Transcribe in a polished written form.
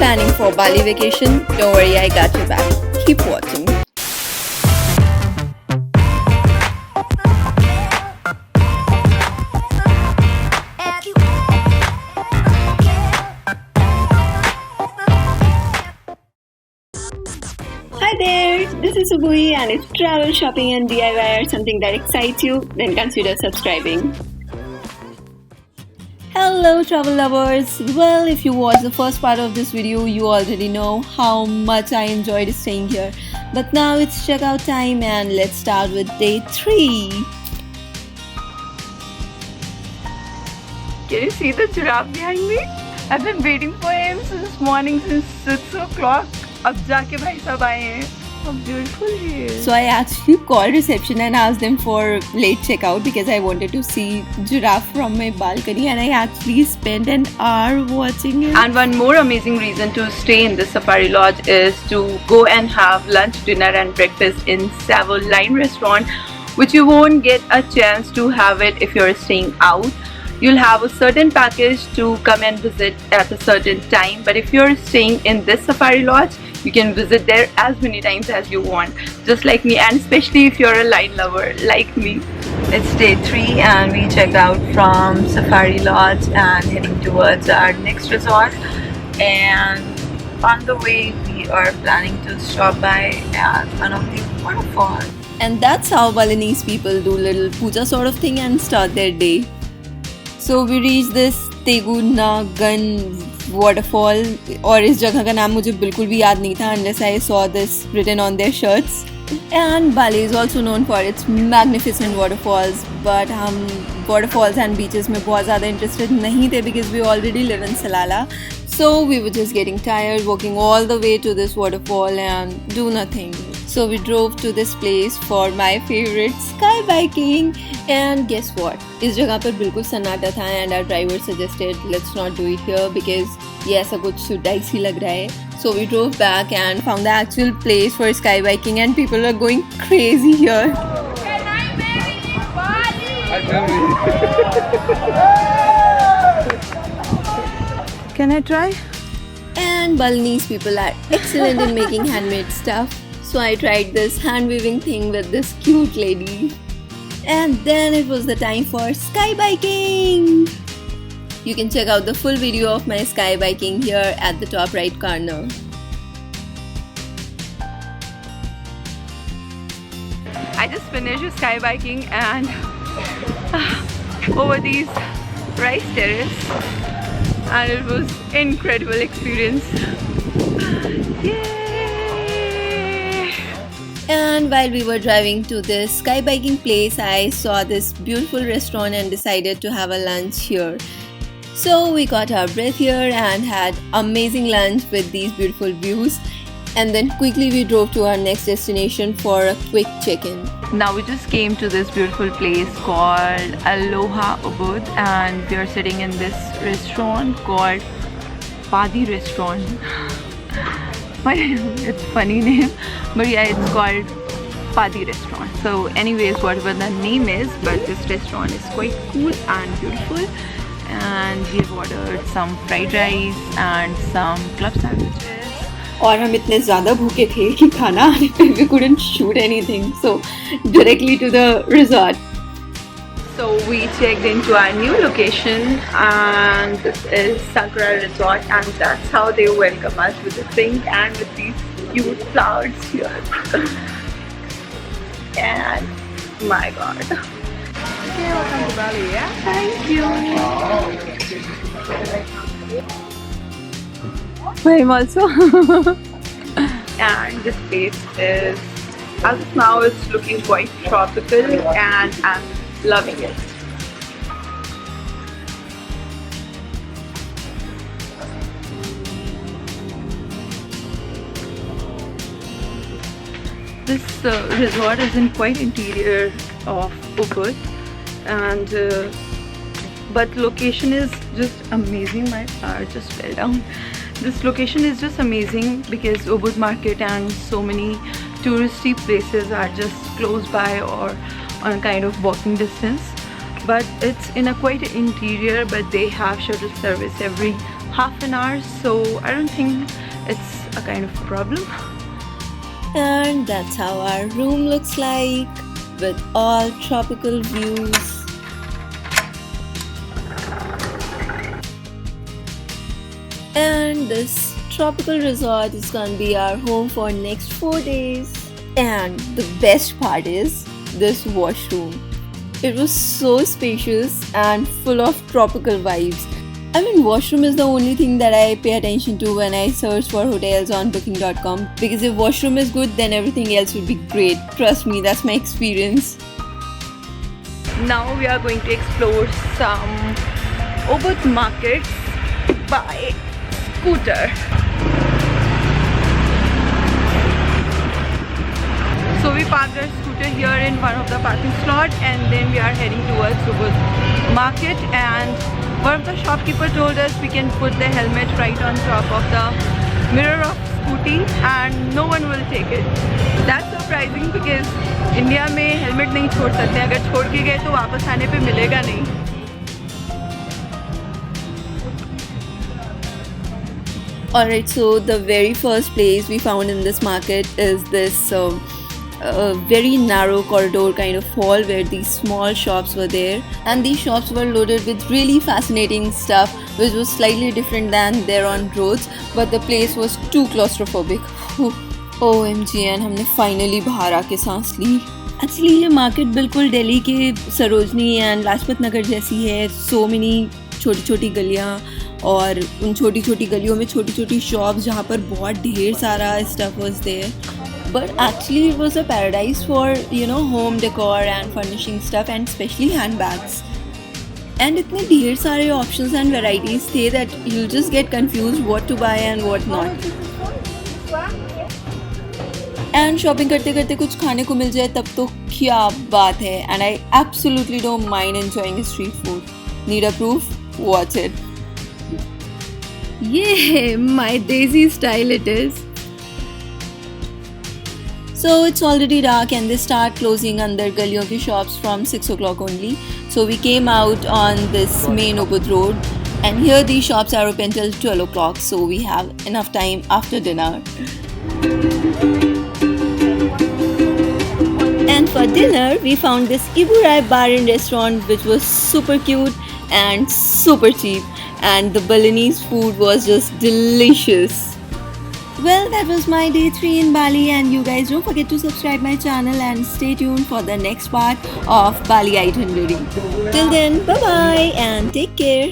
planning for Bali vacation? Don't worry, I got your back. Keep watching. Hi there, this is Subui, and if travel, shopping and DIY are something that excites you, then consider subscribing. Hello travel lovers! Well, if you watched the first part of this video, you already know how much I enjoyed staying here. But now it's checkout time and let's start with day 3. Can you see the giraffe behind me? I've been waiting for him since morning, since 6 o'clock. अब जाके भाई साहब आए हैं. How beautiful he is. So I actually called reception and asked them for late checkout because I wanted to see giraffe from my balcony, and I actually spent an hour watching it. And one more amazing reason to stay in the Safari Lodge is to go and have lunch, dinner and breakfast in Savoy Line restaurant, which you won't get a chance to have it if you're staying out. You'll have a certain package to come and visit at a certain time, but if you're staying in this Safari Lodge, you can visit there as many times as you want, just like me, and especially if you're a line lover like me. It's day 3 and we checked out from Safari Lodge and heading towards our next resort, and on the way we are planning to stop by at one of the waterfalls. And that's how Balinese people do little puja sort of thing and start their day. So we reached this Tegunagan waterfall, और इस जगह का नाम मुझे बिल्कुल भी याद नहीं था unless I saw this written on their shirts. And Bali is also known for its magnificent waterfalls, but हम waterfalls and beaches में बहुत ज़्यादा interested नहीं थे because we already live in Salalah. So we were just getting tired walking all the way to this waterfall and do nothing. So we drove to this place for my favorite sky biking, and guess what? इस जगह पर बिल्कुल सन्नाटा था and our driver suggested let's not do it here because ये ऐसा कुछ dicey लग रहा है. So we drove back and found the actual place for sky biking, and people are going crazy here. Can I marry Bali? Can I try? And Balinese people are excellent in making handmade stuff. So I tried this hand weaving thing with this cute lady. And then it was the time for sky biking. You can check out the full video of my sky biking here at the top right corner. I just finished sky biking and over these rice terrace, and it was incredible experience. Yay! And while we were driving to this sky biking place, I saw this beautiful restaurant and decided to have a lunch here. So we got our breath here and had amazing lunch with these beautiful views. And then quickly we drove to our next destination for a quick check-in. Now we just came to this beautiful place called Aloha Ubud, and we are sitting in this restaurant called Padi Restaurant. It's funny name, but yeah, it's called Padi Restaurant. So anyways, whatever the name is, but this restaurant is quite cool and beautiful. And we've ordered some fried rice and some club sandwiches. और हम इतने ज़्यादा भूखे थे कि खाना आने पे we couldn't shoot anything, so directly to the resort. So we checked into our new location, and this is Sankara Resort, and that's how they welcome us, with a drink and with these cute flowers here. And my god. Okay, welcome to Bali, yeah? Thank you. I'm also. And this place is, as of now, it's looking quite tropical, and I'm loving it. This resort is in quite interior of Ubud, and but location is just amazing. My car just fell down. This location is just amazing because Ubud market and so many touristy places are just close by or on a kind of walking distance. But it's in a quite interior, but they have shuttle service every half an hour, so I don't think it's a kind of problem. And that's how our room looks like, with all tropical views. And this tropical resort is gonna be our home for next 4 days. And the best part is this washroom. It was so spacious and full of tropical vibes. I mean, washroom is the only thing that I pay attention to when I search for hotels on booking.com, because if washroom is good, then everything else will be great. Trust me, that's my experience. Now we are going to explore some Ubud markets by scooter. So we parked our scooter here in one of the parking slot, and then we are heading towards Ubud market. And one of the shopkeeper told us we can put the helmet right on top of the mirror of scooty and no one will take it. That's surprising because India में helmet नहीं छोड़ सकते, अगर छोड़ के गए तो वापस आने पे मिलेगा नहीं. Alright, so the very first place we found in this market is this very narrow corridor kind of hall where these small shops were there, and these shops were loaded with really fascinating stuff which was slightly different than there on roads, but the place was too claustrophobic. OMG, and हमने finally बाहर आके सांस ली. Actually ये market बिल्कुल दिल्ली के Sarojini and Lajpat Nagar जैसी है. So many छोटी छोटी गलियाँ, और उन छोटी छोटी गलियों में छोटी छोटी शॉप्स जहाँ पर बहुत ढेर सारा stuff was there. But actually it was a paradise for, you know, home decor and furnishing stuff, and especially handbags. And इतने ढेर सारे options and varieties थे that you'll just get confused what to buy and what not. And shopping करते करते कुछ खाने को मिल जाए तब तो क्या बात है. And I absolutely don't mind enjoying street food. Need a proof? Watch it. Yeah, my Desi style it is. So it's already dark and they start closing under galiyon ki shops from 6 o'clock only. So we came out on this main Ubud road, and here these shops are open till 12 o'clock. So we have enough time after dinner. And for dinner we found this Iburai bar and restaurant which was super cute and super cheap, and the Balinese food was just delicious. Well, that was my day 3 in Bali, and you guys don't forget to subscribe my channel and stay tuned for the next part of Bali itinerary. Till then, bye bye and take care.